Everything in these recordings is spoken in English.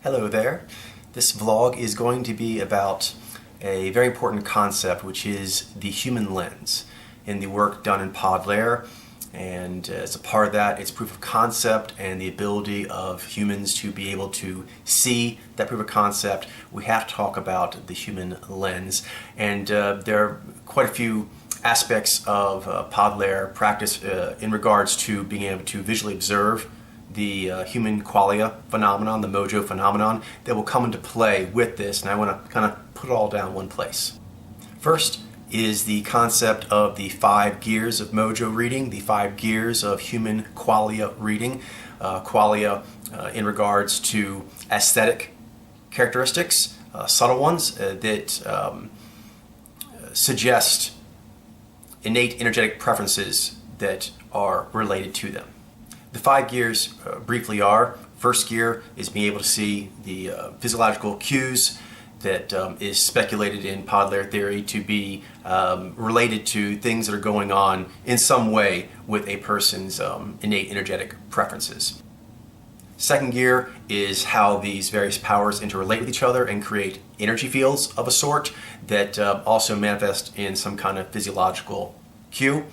Hello there. This vlog is going to be about a very important concept, which is the human lens in the work done in Podlair. And as a part of that, it's proof of concept and the ability of humans to be able to see that proof of concept. We have to talk about the human lens. And there are quite a few aspects of Podlair practice in regards to being able to visually observe the human qualia phenomenon, the Mojo phenomenon, that will come into play with this, and I want to kind of put it all down one place. First is the concept of the 5 gears of Mojo reading, the 5 gears of human qualia reading. Qualia in regards to aesthetic characteristics, subtle ones that suggest innate energetic preferences that are related to them. The 5 gears briefly are: first gear is being able to see the physiological cues that is speculated in Podlair theory to be related to things that are going on in some way with a person's innate energetic preferences. Second gear is how these various powers interrelate with each other and create energy fields of a sort that also manifest in some kind of physiological cue.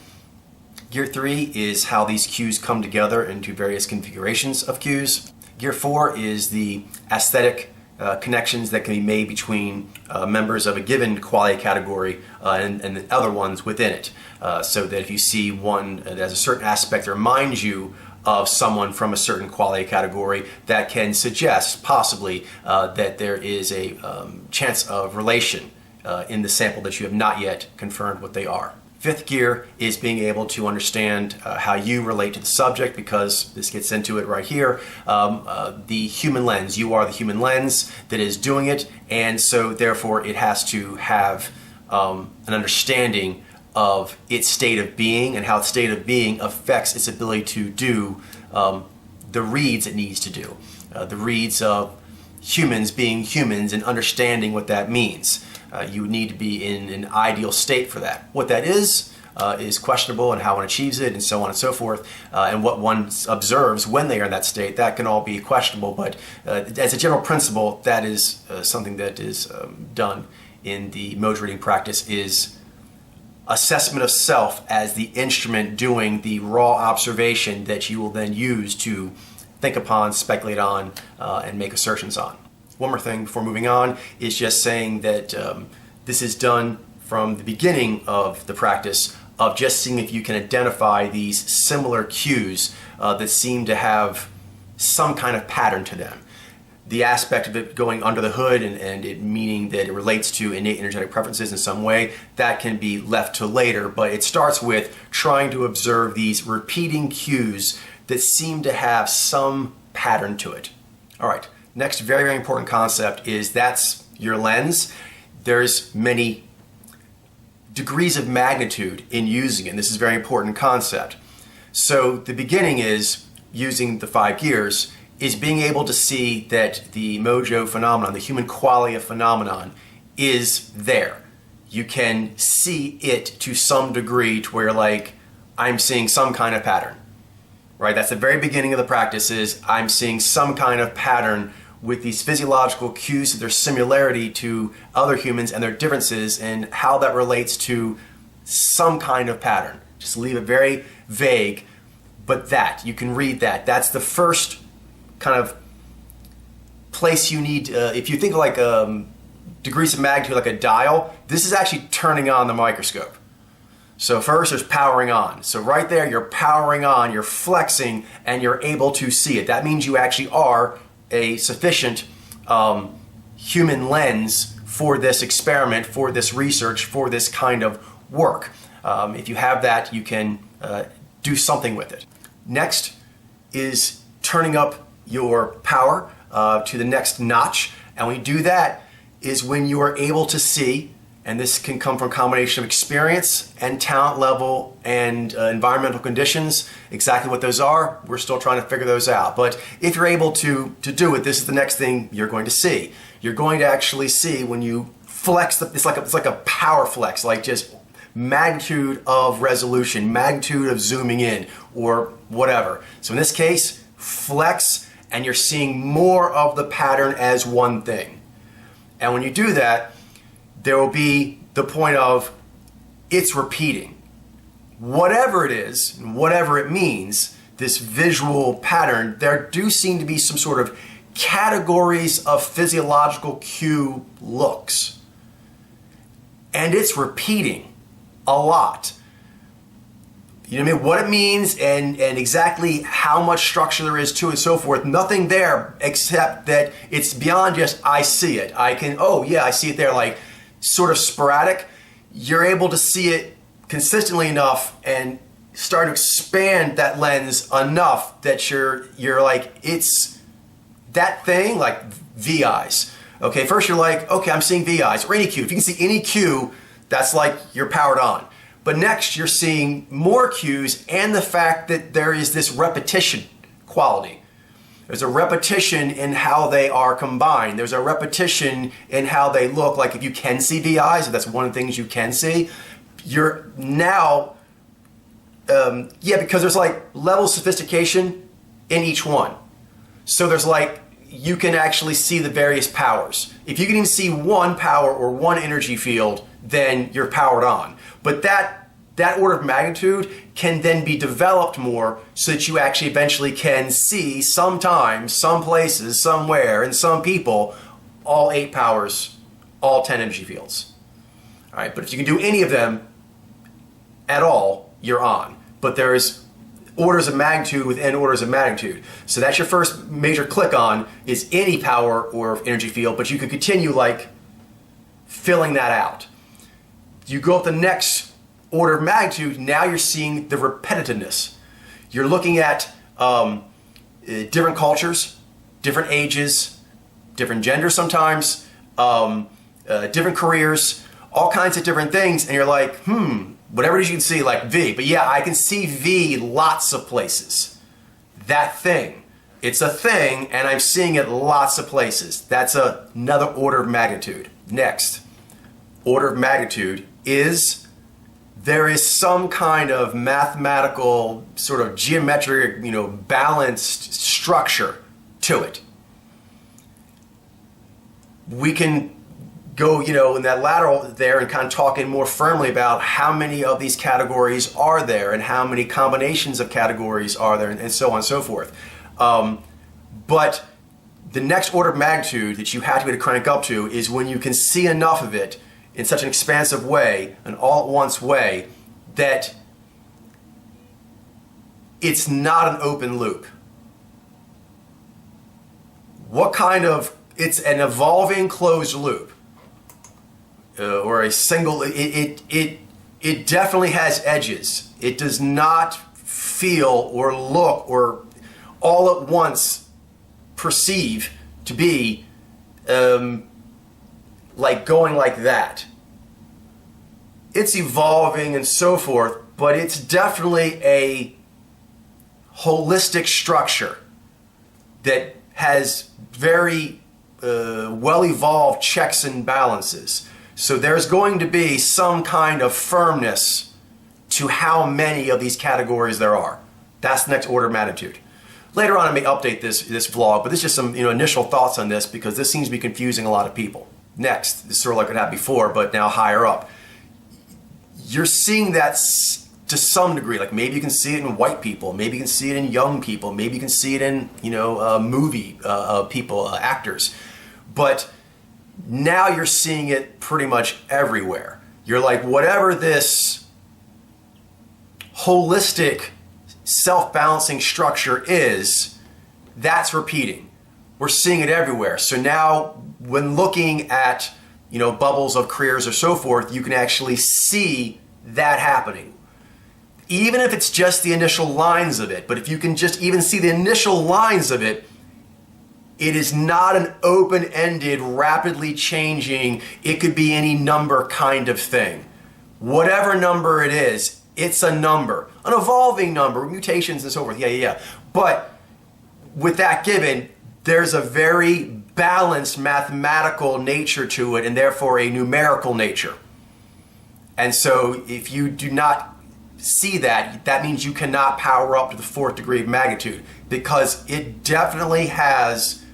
Gear 3 is how these cues come together into various configurations of cues. Gear 4 is the aesthetic connections that can be made between members of a given qualia category and the other ones within it. So that if you see one that has a certain aspect that reminds you of someone from a certain qualia category, that can suggest possibly that there is a chance of relation in the sample that you have not yet confirmed what they are. Fifth gear is being able to understand how you relate to the subject, because this gets into it right here. The human lens, you are the human lens that is doing it, and so therefore it has to have an understanding of its state of being and how its state of being affects its ability to do the reads it needs to do. The reads of humans being humans and understanding what that means. You would need to be in an ideal state for that. What that is questionable, and how one achieves it, and so on and so forth, and what one observes when they are in that state, that can all be questionable, but as a general principle, that is something that is done in the Mojo reading practice, is assessment of self as the instrument doing the raw observation that you will then use to think upon, speculate on, and make assertions on. One more thing before moving on is just saying that this is done from the beginning of the practice of just seeing if you can identify these similar cues that seem to have some kind of pattern to them. The aspect of it going under the hood and it meaning that it relates to innate energetic preferences in some way, that can be left to later, but it starts with trying to observe these repeating cues that seem to have some pattern to it. All right. Next very, very important concept is that's your lens. There's many degrees of magnitude in using it, and this is a very important concept. So the beginning is using the 5 gears, is being able to see that the Mojo phenomenon, the human qualia phenomenon, is there. You can see it to some degree to where, like, I'm seeing some kind of pattern. Right? That's the very beginning of the practice, is I'm seeing some kind of pattern with these physiological cues, their similarity to other humans and their differences, and how that relates to some kind of pattern. Just leave it very vague, but that, you can read that. That's the first kind of place you need, if you think of like degrees of magnitude like a dial, this is actually turning on the microscope. So first there's powering on. So right there you're powering on, you're flexing, and you're able to see it. That means you actually are a sufficient human lens for this experiment, for this research, for this kind of work. If you have that, you can do something with it. Next is turning up your power to the next notch, and when you do that is when you are able to see, and this can come from a combination of experience and talent level and environmental conditions. Exactly what those are, we're still trying to figure those out. But if you're able to do it, this is the next thing you're going to see. You're going to actually see when you flex, it's like a power flex, like just magnitude of resolution, magnitude of zooming in, or whatever. So in this case, flex and you're seeing more of the pattern as one thing. And when you do that, there will be the point of it's repeating. Whatever it is, whatever it means, this visual pattern, there do seem to be some sort of categories of physiological cue looks. And it's repeating a lot. You know what I mean? What it means and exactly how much structure there is to it and so forth. Nothing there except that it's beyond just I see it. I can, oh yeah, I see it there, like sort of sporadic. You're able to see it consistently enough and start to expand that lens enough that you're like, it's that thing, like VIs. Okay, first you're like, okay, I'm seeing VIs or any cue. If you can see any cue, that's like you're powered on. But next you're seeing more cues and the fact that there is this repetition quality. There's a repetition in how they are combined. There's a repetition in how they look. Like if you can see VIs, if that's one of the things you can see, you're now, because there's like level of sophistication in each one. So there's like, you can actually see the various powers. If you can even see one power or one energy field, then you're powered on. But that order of magnitude can then be developed more so that you actually eventually can see sometimes, some places, somewhere, and some people, all 8 powers, all 10 energy fields. All right, but if you can do any of them at all, you're on. But there's orders of magnitude within orders of magnitude. So that's your first major click on, is any power or energy field, but you could continue like filling that out. You go up the next order of magnitude, now you're seeing the repetitiveness. You're looking at different cultures, different ages, different genders sometimes, different careers, all kinds of different things, and you're like, whatever it is you can see, like V. But yeah, I can see V lots of places. That thing. It's a thing, and I'm seeing it lots of places. That's another order of magnitude. Next, order of magnitude is there is some kind of mathematical, sort of geometric, balanced structure to it. We can go, in that lateral there and kind of talking more firmly about how many of these categories are there and how many combinations of categories are there and so on and so forth. But the next order of magnitude that you have to be able to crank up to is when you can see enough of it in such an expansive way, an all-at-once way, that it's not an open loop. It's an evolving closed loop. Or a single, it definitely has edges. It does not feel or look or all at once perceive to be like going like that. It's evolving and so forth, but it's definitely a holistic structure that has very well-evolved checks and balances. So there's going to be some kind of firmness to how many of these categories there are. That's the next order of magnitude. Later on I may update this vlog, but this is just some initial thoughts on this because this seems to be confusing a lot of people. Next, this is sort of like what happened before, but now higher up. You're seeing that to some degree, like maybe you can see it in white people, maybe you can see it in young people, maybe you can see it in movie people, actors. But now you're seeing it pretty much everywhere. You're like, whatever this holistic self-balancing structure is, that's repeating. We're seeing it everywhere. So now when looking at bubbles of careers or so forth, you can actually see that happening. Even if it's just the initial lines of it, but if you can just even see the initial lines of it, it is not an open-ended, rapidly changing, it could be any number kind of thing. Whatever number it is, it's a number. An evolving number, mutations and so forth, yeah. But with that given, there's a very balanced mathematical nature to it and therefore a numerical nature. And so if you do not see that, that means you cannot power up to the 4th degree of magnitude, because it definitely has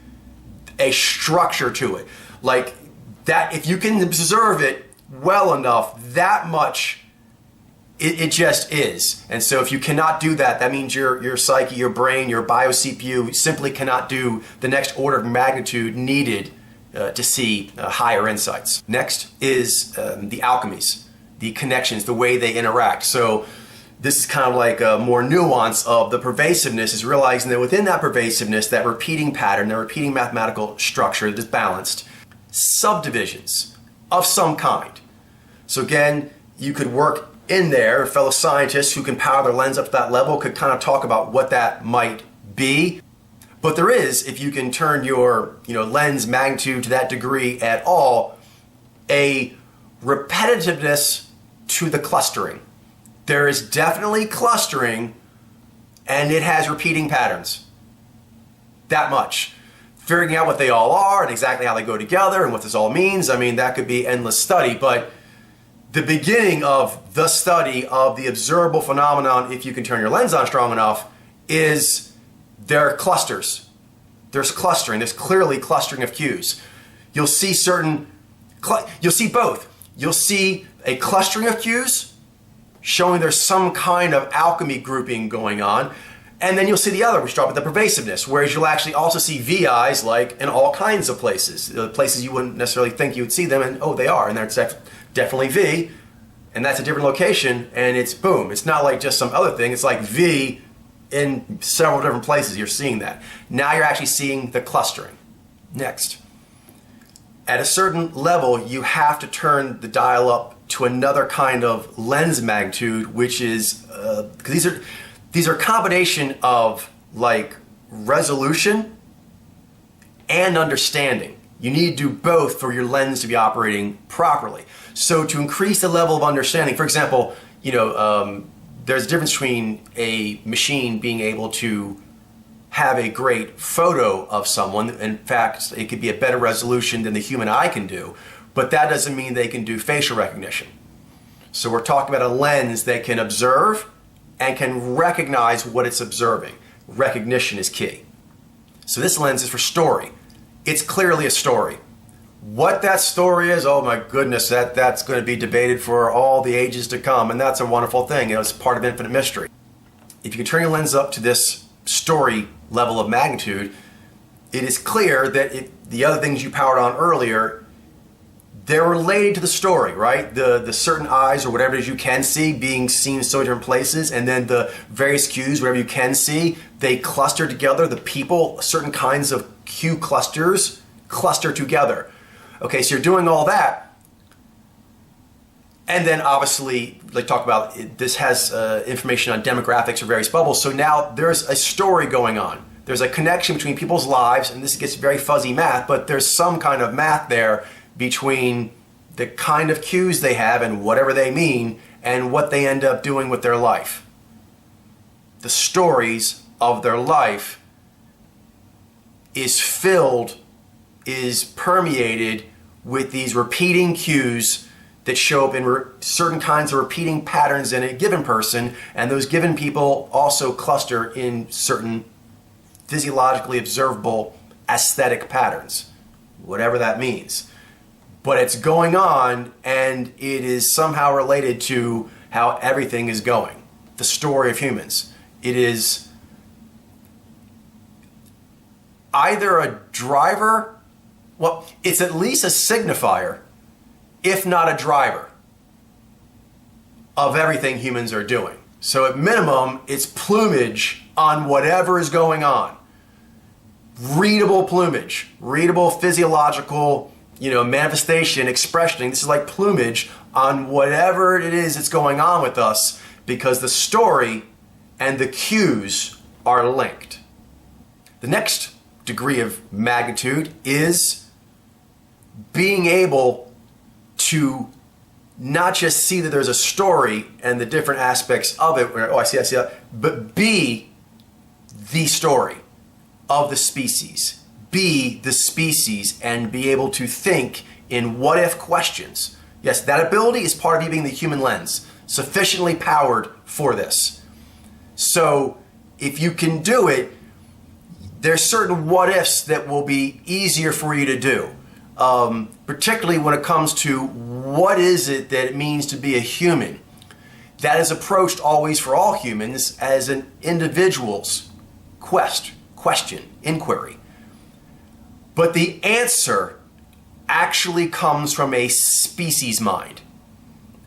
a structure to it. Like that, if you can observe it well enough, that much it just is. And so if you cannot do that, that means your psyche, your brain, your bio CPU simply cannot do the next order of magnitude needed to see higher insights. Next is the alchemies, the connections, the way they interact. So this is kind of like a more nuance of the pervasiveness, is realizing that within that pervasiveness, that repeating pattern, that repeating mathematical structure that is balanced, subdivisions of some kind. So again, you could work in there, fellow scientists who can power their lens up to that level could kind of talk about what that might be. But there is, if you can turn your lens magnitude to that degree at all, a repetitiveness to the clustering. There is definitely clustering, and it has repeating patterns. That much. Figuring out what they all are and exactly how they go together and what this all means, I mean, that could be endless study, but the beginning of the study of the observable phenomenon, if you can turn your lens on strong enough, is there are clusters. There's clustering. There's clearly clustering of cues. You'll see you'll see both. You'll see a clustering of cues showing there's some kind of alchemy grouping going on, and then you'll see the other, which drop at the pervasiveness, whereas you'll actually also see VIs like in all kinds of places, places you wouldn't necessarily think you would see them, and oh, they are, and that's definitely V, and that's a different location, and it's boom. It's not like just some other thing. It's like V in several different places. You're seeing that. Now you're actually seeing the clustering. Next. At a certain level, you have to turn the dial up to another kind of lens magnitude, which is, because these are a combination of like resolution and understanding. You need to do both for your lens to be operating properly. So to increase the level of understanding, for example, there's a difference between a machine being able to have a great photo of someone. In fact, it could be a better resolution than the human eye can do, but that doesn't mean they can do facial recognition. So we're talking about a lens that can observe and can recognize what it's observing. Recognition is key. So this lens is for story. It's clearly a story. What that story is, oh my goodness, that's going to be debated for all the ages to come, and that's a wonderful thing. It's part of infinite mystery. If you can turn your lens up to this story level of magnitude, it is clear that the other things you powered on earlier, they're related to the story, right? The certain eyes or whatever it is you can see being seen in so many different places, and then the various cues, whatever you can see, they cluster together. The people, certain kinds of cue clusters cluster together. Okay, so you're doing all that, and then obviously, like talk about, this has information on demographics or various bubbles, so now there's a story going on. There's a connection between people's lives, and this gets very fuzzy math, but there's some kind of math there between the kind of cues they have and whatever they mean and what they end up doing with their life. The stories of their life is permeated with these repeating cues that show up in certain kinds of repeating patterns in a given person, and those given people also cluster in certain physiologically observable aesthetic patterns, whatever that means. But it's going on, and it is somehow related to how everything is going. The story of humans. It is either a driver, well, it's at least a signifier, if not a driver, of everything humans are doing. So at minimum, it's plumage on whatever is going on. Readable plumage, readable physiological, manifestation, expression. This is like plumage on whatever it is that's going on with us, because the story and the cues are linked. The next degree of magnitude is being able to not just see that there's a story and the different aspects of it, where, oh, I see that, but be the story of the species. Be the species and be able to think in what-if questions. Yes, that ability is part of you being the human lens. sufficiently powered for this. So if you can do it, there's certain what-ifs that will be easier for you to do, particularly when it comes to what is it that it means to be a human. That is approached always for all humans as an individual's question, inquiry. But the answer actually comes from a species mind.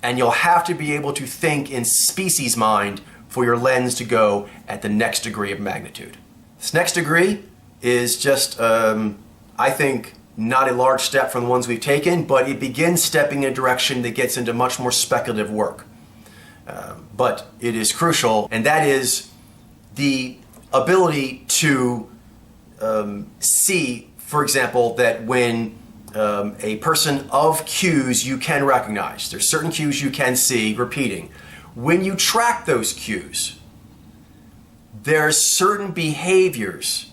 And you'll have to be able to think in species mind for your lens to go at the next degree of magnitude. This next degree is just, I think, not a large step from the ones we've taken, but it begins stepping in a direction that gets into much more speculative work. But it is crucial, and that is the ability to see, for example, that when a person of cues you can recognize, there's certain cues you can see repeating. When you track those cues, there's certain behaviors,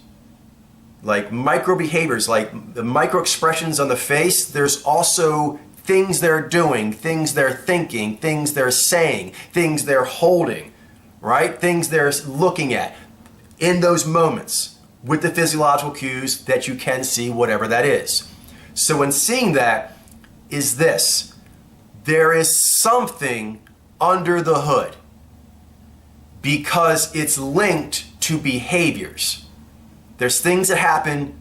like micro behaviors, like the micro expressions on the face. There's also things they're doing, things they're thinking, things they're saying, things they're holding, right? Things they're looking at in those moments with the physiological cues that you can see, whatever that is. So in seeing that is this: there is something under the hood, because it's linked to behaviors. There's things that happen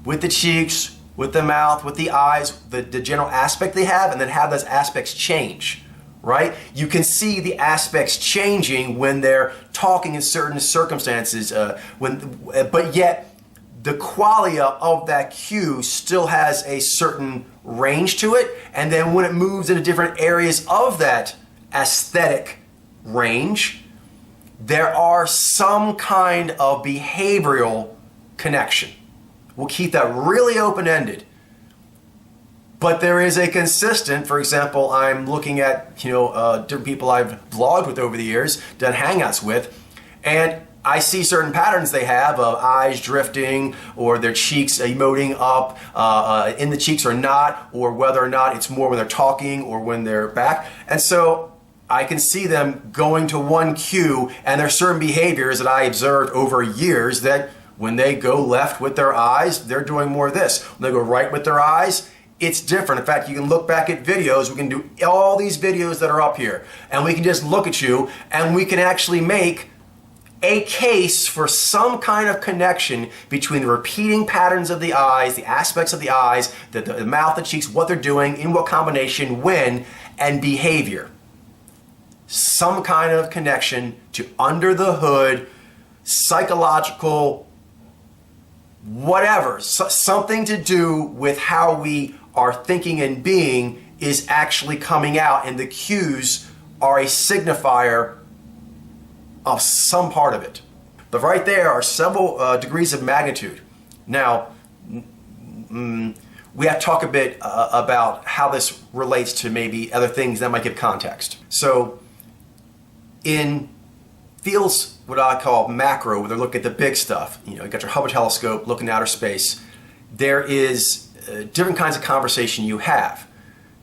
with the cheeks, with the mouth, with the eyes, the general aspect they have, and then how those aspects change, right? You can see the aspects changing when they're talking in certain circumstances, but yet the qualia of that cue still has a certain range to it, and then when it moves into different areas of that aesthetic range, there are some kind of behavioral connection. We'll keep that really open-ended. But there is a consistent, for example, I'm looking at different people I've blogged with over the years, done hangouts with, and I see certain patterns they have of eyes drifting or their cheeks emoting up in the cheeks or not, or whether or not it's more when they're talking or when they're back. And so I can see them going to one cue, and there's certain behaviors that I observed over years that when they go left with their eyes, they're doing more of this. When they go right with their eyes, it's different. In fact, you can look back at videos. We can do all these videos that are up here, and we can just look at you, and we can actually make a case for some kind of connection between the repeating patterns of the eyes, the aspects of the eyes, the mouth, the cheeks, what they're doing, in what combination, when, and behavior. Some kind of connection to under the hood, psychological, whatever, something to do with how we are thinking and being is actually coming out, and the cues are a signifier of some part of it. But right there are several degrees of magnitude. Now, we have to talk a bit about how this relates to maybe other things that might give context. So, in fields what I call macro, where they look at the big stuff, you got your Hubble telescope looking at outer space, there is different kinds of conversation you have.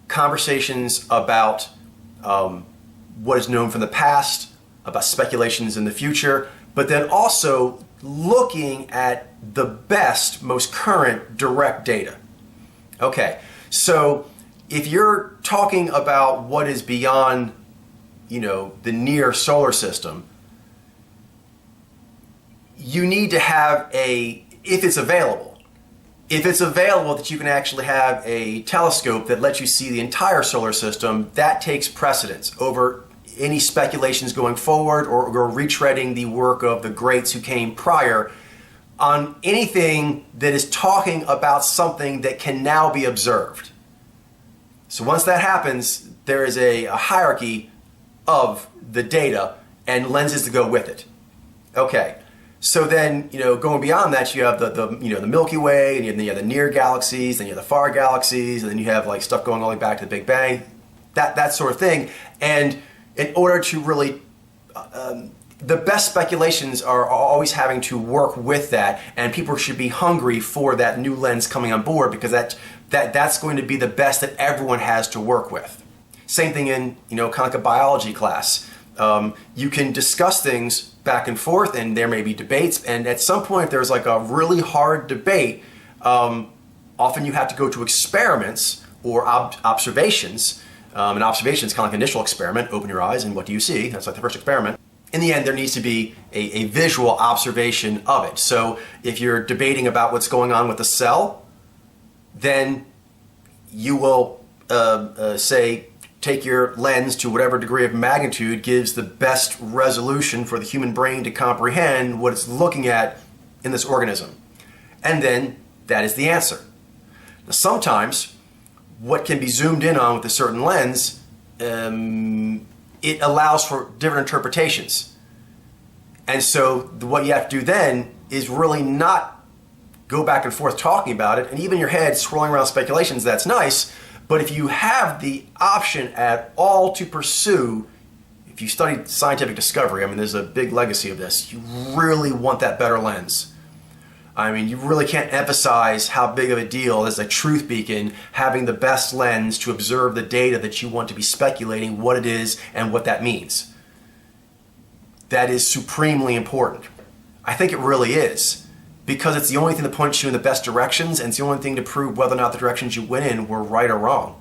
Conversations about what is known from the past, about speculations in the future, but then also looking at the best, most current direct data. Okay, so if you're talking about what is beyond the near solar system, you need to have if it's available that you can actually have a telescope that lets you see the entire solar system, that takes precedence over any speculations going forward or retreading the work of the greats who came prior on anything that is talking about something that can now be observed. So once that happens, there is a hierarchy of the data and lenses to go with it. Okay, so then going beyond that, you have the Milky Way, and then you have the near galaxies, then you have the far galaxies, and then you have like stuff going all the way back to the Big Bang, that sort of thing. And in order to really, the best speculations are always having to work with that, and people should be hungry for that new lens coming on board, because that's going to be the best that everyone has to work with. Same thing in, kind of like a biology class. You can discuss things back and forth, and there may be debates, and at some point if there's like a really hard debate, often you have to go to experiments or observations. An observation is kind of like an initial experiment. Open your eyes and what do you see? That's like the first experiment. In the end, there needs to be a visual observation of it. So if you're debating about what's going on with a cell, then you will say, take your lens to whatever degree of magnitude gives the best resolution for the human brain to comprehend what it's looking at in this organism. And then that is the answer. Now, sometimes what can be zoomed in on with a certain lens, it allows for different interpretations. And so what you have to do then is really not go back and forth talking about it, and even your head swirling around speculations, that's nice. But if you have the option at all to pursue, if you study scientific discovery, there's a big legacy of this, you really want that better lens. You really can't emphasize how big of a deal as a truth beacon having the best lens to observe the data that you want to be speculating what it is and what that means. That is supremely important. I think it really is, because it's the only thing that points you in the best directions, and it's the only thing to prove whether or not the directions you went in were right or wrong.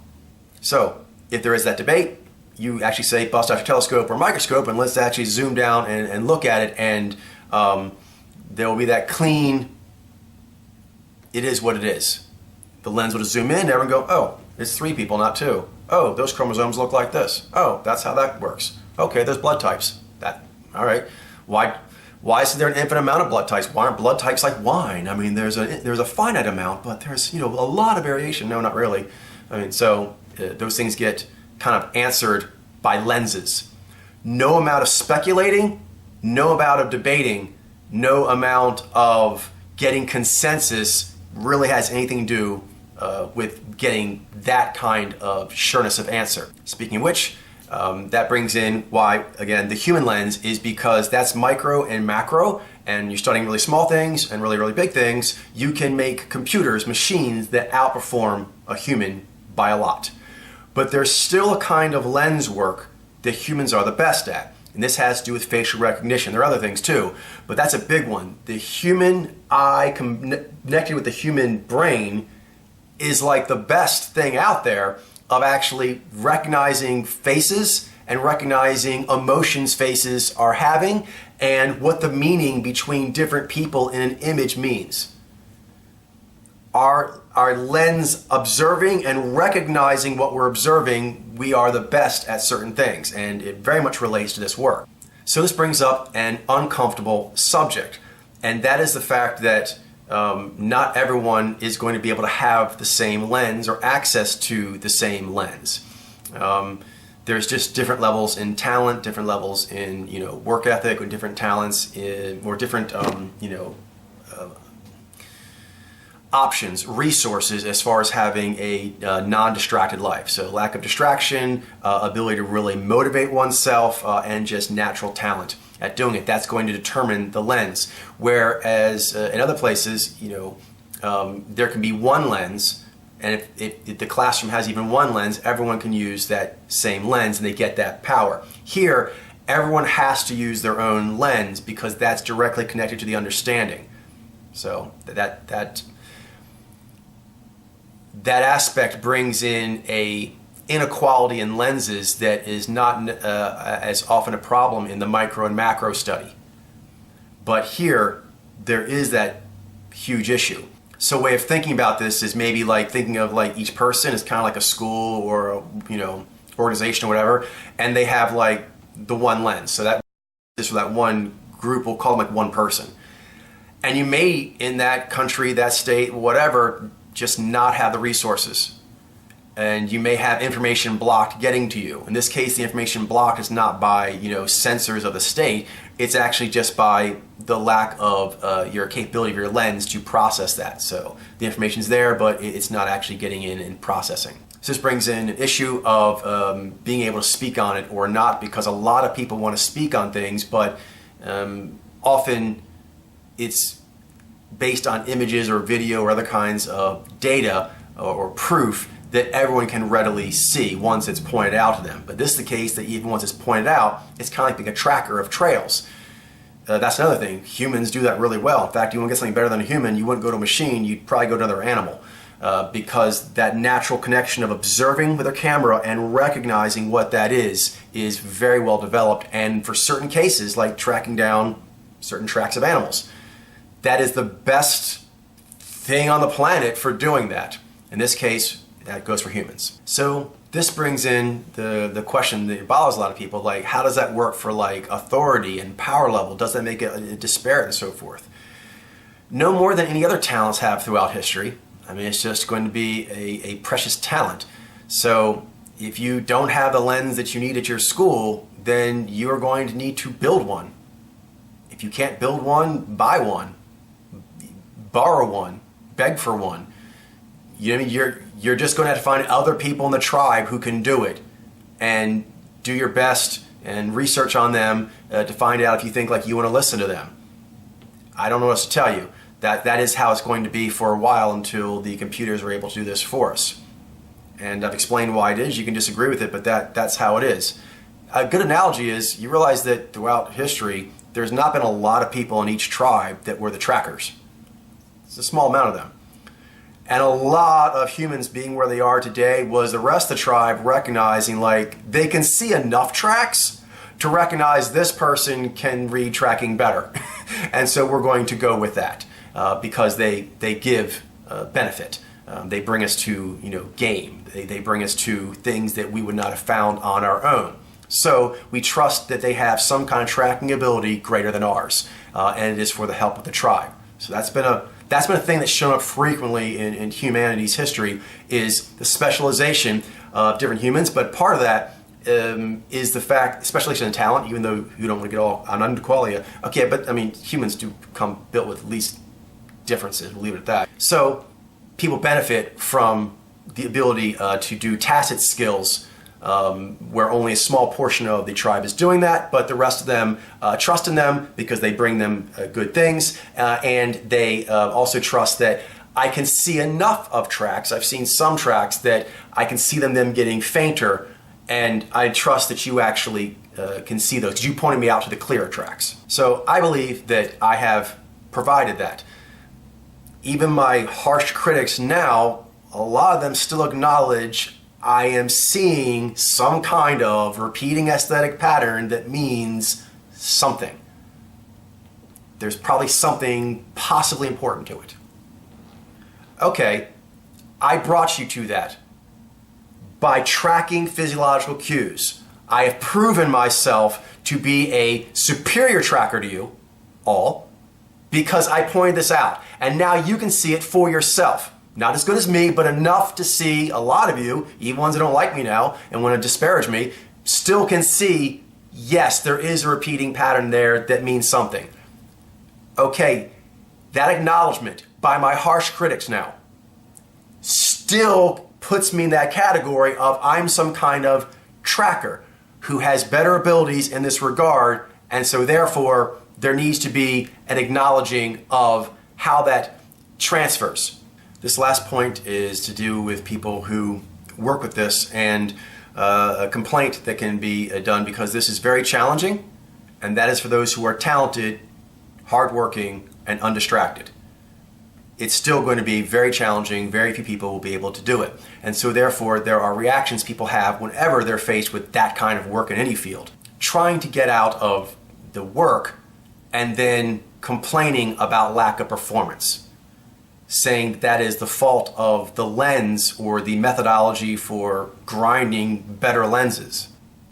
So if there is that debate, you actually say bust out your telescope or microscope and let's actually zoom down and look at it, and there will be that clean, it is what it is. The lens will just zoom in, everyone go, oh, it's 3 people, not 2. Oh, those chromosomes look like this. Oh, that's how that works. Okay, there's blood types. All right. Why isn't there an infinite amount of blood types? Why aren't blood types like wine? There's a finite amount, but there's a lot of variation. No, not really. So those things get kind of answered by lenses. No amount of speculating, no amount of debating, no amount of getting consensus really has anything to do with getting that kind of sureness of answer. Speaking of which, that brings in why, again, the human lens is because that's micro and macro, and you're studying really small things and really, really big things. You can make computers, machines that outperform a human by a lot. But there's still a kind of lens work that humans are the best at. And this has to do with facial recognition. There are other things too, but that's a big one. The human eye connected with the human brain is like the best thing out there of actually recognizing faces and recognizing emotions faces are having and what the meaning between different people in an image means. Our lens observing and recognizing what we're observing, we are the best at certain things, and it very much relates to this work. So this brings up an uncomfortable subject, and that is the fact that not everyone is going to be able to have the same lens or access to the same lens. There's just different levels in talent, different levels in work ethic, or different talents or different options, resources as far as having a non-distracted life. So lack of distraction, ability to really motivate oneself, and just natural talent at doing it. That's going to determine the lens. Whereas in other places, there can be one lens, and if the classroom has even one lens, everyone can use that same lens and they get that power. Here, everyone has to use their own lens because that's directly connected to the understanding. So that aspect brings in a inequality in lenses that is not as often a problem in the micro and macro study. But here, there is that huge issue. So a way of thinking about this is maybe like thinking of like each person is kind of like a school or a, organization or whatever, and they have like the one lens. So that is for that one group, we'll call them like one person. And you may, in that country, that state, whatever, just not have the resources. And you may have information blocked getting to you. In this case, the information blocked is not by censors of the state. It's actually just by the lack of your capability of your lens to process that. So the information's there, but it's not actually getting in and processing. So this brings in an issue of being able to speak on it or not, because a lot of people want to speak on things, but often it's based on images or video or other kinds of data or proof that everyone can readily see once it's pointed out to them. But this is the case that even once it's pointed out, it's kind of like being a tracker of trails. That's another thing. Humans do that really well. In fact, you want to get something better than a human, you wouldn't go to a machine, you'd probably go to another animal. Because that natural connection of observing with a camera and recognizing what that is very well developed. And for certain cases, like tracking down certain tracks of animals, that is the best thing on the planet for doing that. In this case, that goes for humans. So this brings in the question that bothers a lot of people, like how does that work for like authority and power level? Does that make it disparate and so forth? No more than any other talents have throughout history. I mean, it's just going to be a precious talent. So if you don't have the lens that you need at your school, then you're going to need to build one. If you can't build one, buy one, borrow one, beg for one. You know, you're just going to have to find other people in the tribe who can do it, and do your best and research on them to find out if you think like you want to listen to them. I don't know what else to tell you. That is how it's going to be for a while until the computers are able to do this for us. And I've explained why it is. You can disagree with it, but that's how it is. A good analogy is you realize that throughout history, there's not been a lot of people in each tribe that were the trackers. It's a small amount of them. And a lot of humans being where they are today was the rest of the tribe recognizing like they can see enough tracks to recognize this person can read tracking better. And so we're going to go with that because they give benefit. They bring us to game. They bring us to things that we would not have found on our own. So we trust that they have some kind of tracking ability greater than ours, and it is for the help of the tribe. So that's been a thing that's shown up frequently in humanity's history, is the specialization of different humans. But part of that is the fact, specialization in talent, even though you don't want to get all on unqualia. Okay, but I mean, humans do come built with at least differences. We'll leave it at that. So people benefit from the ability to do tacit skills where only a small portion of the tribe is doing that, but the rest of them trust in them because they bring them good things, and they also trust that I can see enough of tracks. I've seen some tracks that I can see them getting fainter, and I trust that you actually can see those because you pointed me out to the clearer tracks. So I believe that I have provided that. Even my harsh critics now, a lot of them still acknowledge I am seeing some kind of repeating aesthetic pattern that means something. There's probably something possibly important to it. Okay, I brought you to that. By tracking physiological cues, I have proven myself to be a superior tracker to you all because I pointed this out. And now you can see it for yourself. Not as good as me, but enough to see a lot of you, even ones that don't like me now and want to disparage me, still can see, yes, there is a repeating pattern there that means something. Okay, that acknowledgement by my harsh critics now still puts me in that category of I'm some kind of tracker who has better abilities in this regard, and so therefore there needs to be an acknowledging of how that transfers. This last point is to do with people who work with this and a complaint that can be done because this is very challenging, and that is for those who are talented, hardworking, and undistracted. It's still going to be very challenging. Very few people will be able to do it. And so therefore there are reactions people have whenever they're faced with that kind of work in any field. Trying to get out of the work and then complaining about lack of performance. Saying that is the fault of the lens or the methodology for grinding better lenses.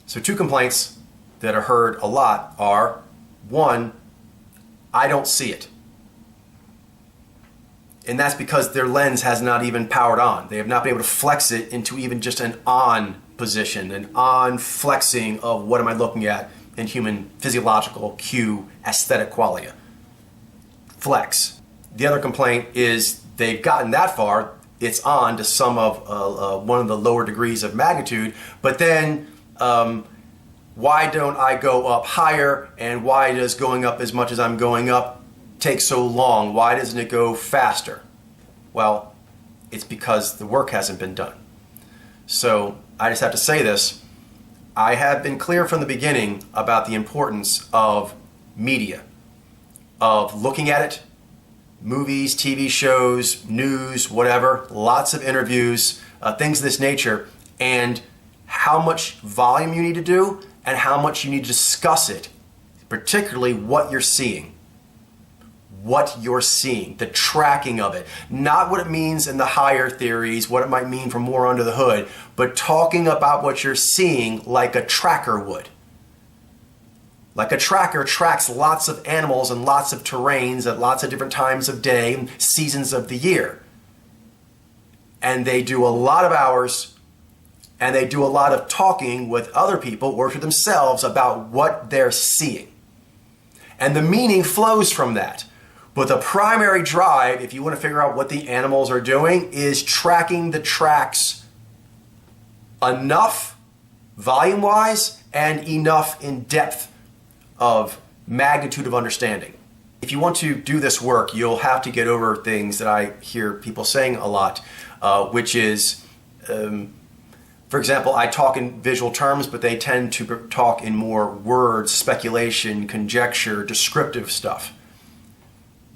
So two complaints that are heard a lot are, one, I don't see it. And that's because their lens has not even powered on. They have not been able to flex it into even just an on position, an on flexing of what am I looking at in human physiological cue aesthetic qualia. Flex. The other complaint is they've gotten that far, it's on to some of one of the lower degrees of magnitude, but then why don't I go up higher, and why does going up as much as I'm going up take so long? Why doesn't it go faster? Well, it's because the work hasn't been done. So I just have to say this. I have been clear from the beginning about the importance of media, of looking at it, movies, TV shows, news, whatever, lots of interviews, things of this nature, and how much volume you need to do and how much you need to discuss it, particularly what you're seeing. What you're seeing, the tracking of it, not what it means in the higher theories, what it might mean from more under the hood, but talking about what you're seeing like a tracker would. Like a tracker tracks lots of animals and lots of terrains at lots of different times of day and seasons of the year. And they do a lot of hours and they do a lot of talking with other people or to themselves about what they're seeing. And the meaning flows from that. But the primary drive, if you want to figure out what the animals are doing, is tracking the tracks enough volume-wise and enough in depth of magnitude of understanding. If you want to do this work, you'll have to get over things that I hear people saying a lot, which is, for example, I talk in visual terms, but they tend to talk in more words, speculation, conjecture, descriptive stuff.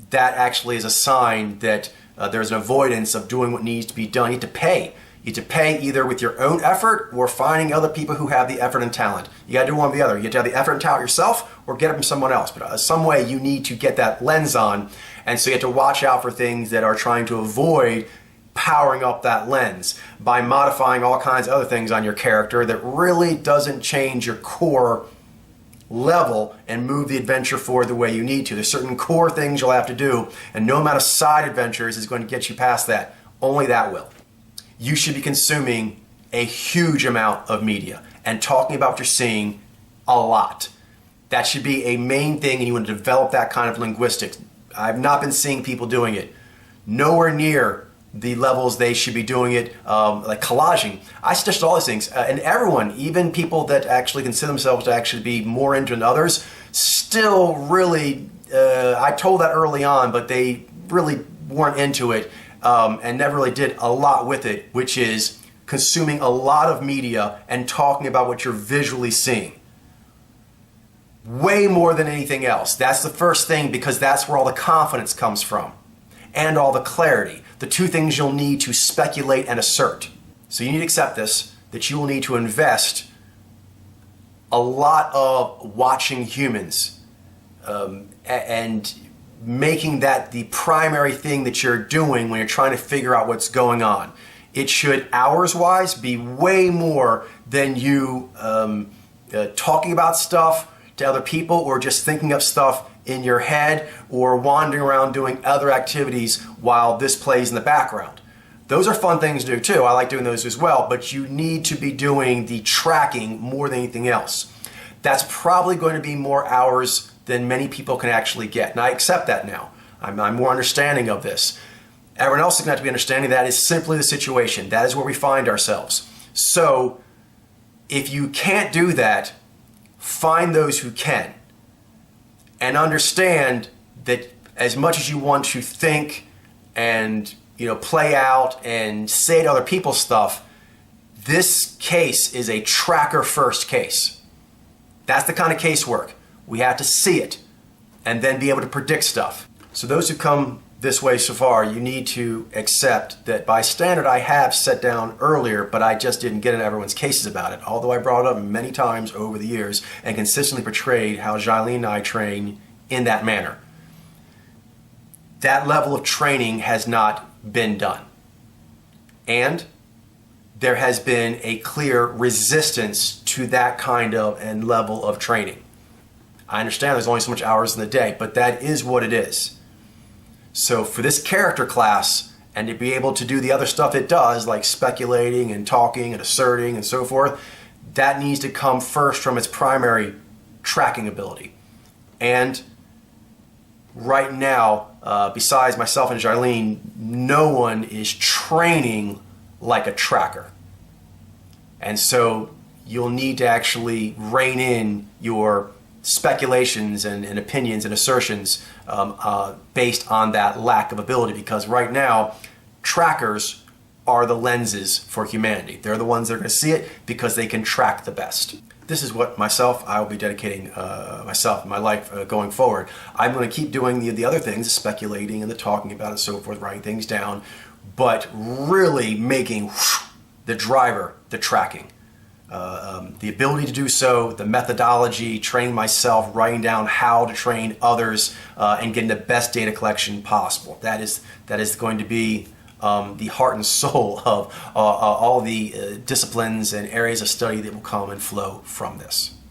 That actually is a sign that there's an avoidance of doing what needs to be done. You have to pay. You have to pay either with your own effort or finding other people who have the effort and talent. You got to do one or the other. You have to have the effort and talent yourself or get it from someone else. But some way you need to get that lens on. And so you have to watch out for things that are trying to avoid powering up that lens by modifying all kinds of other things on your character that really doesn't change your core level and move the adventure forward the way you need to. There's certain core things you'll have to do, and no amount of side adventures is going to get you past that. Only that will. You should be consuming a huge amount of media and talking about what you're seeing a lot. That should be a main thing, and you want to develop that kind of linguistics. I've not been seeing people doing it. Nowhere near the levels they should be doing it, like collaging. I suggest all these things, and everyone, even people that actually consider themselves to actually be more into than others, still really, I told that early on, but they really weren't into it and never really did a lot with it, which is consuming a lot of media and talking about what you're visually seeing. Way more than anything else. That's the first thing, because that's where all the confidence comes from and all the clarity. The two things you'll need to speculate and assert. So you need to accept this, that you will need to invest a lot of watching humans and making that the primary thing that you're doing when you're trying to figure out what's going on. It should, hours-wise, be way more than you talking about stuff to other people or just thinking up stuff in your head or wandering around doing other activities while this plays in the background. Those are fun things to do too. I like doing those as well, but you need to be doing the tracking more than anything else. That's probably going to be more hours than many people can actually get, and I accept that now. I'm more understanding of this. Everyone else is going to have to be understanding that is simply the situation. That is where we find ourselves. So if you can't do that, find those who can. And understand that as much as you want to think and play out and say to other people stuff, this case is a tracker first case. That's the kind of casework. We have to see it and then be able to predict stuff. So those who come this way so far, you need to accept that by standard I have set down earlier, but I just didn't get into everyone's cases about it, although I brought it up many times over the years and consistently portrayed how Jailene and I train in that manner. That level of training has not been done. And there has been a clear resistance to that kind of and level of training. I understand there's only so much hours in the day, but that is what it is. So for this character class, and to be able to do the other stuff it does, like speculating and talking and asserting and so forth, that needs to come first from its primary tracking ability. And right now, besides myself and Jailene, no one is training like a tracker. And so you'll need to actually rein in your speculations and opinions and assertions based on that lack of ability, because right now trackers are the lenses for humanity. They're the ones that are going to see it because they can track the best. This is what I will be dedicating myself and my life going forward. I'm going to keep doing the other things, the speculating and the talking about it and so forth, writing things down, but really making the driver, the tracking. The ability to do so, the methodology, training myself, writing down how to train others, and getting the best data collection possible. That is going to be the heart and soul of all the disciplines and areas of study that will come and flow from this.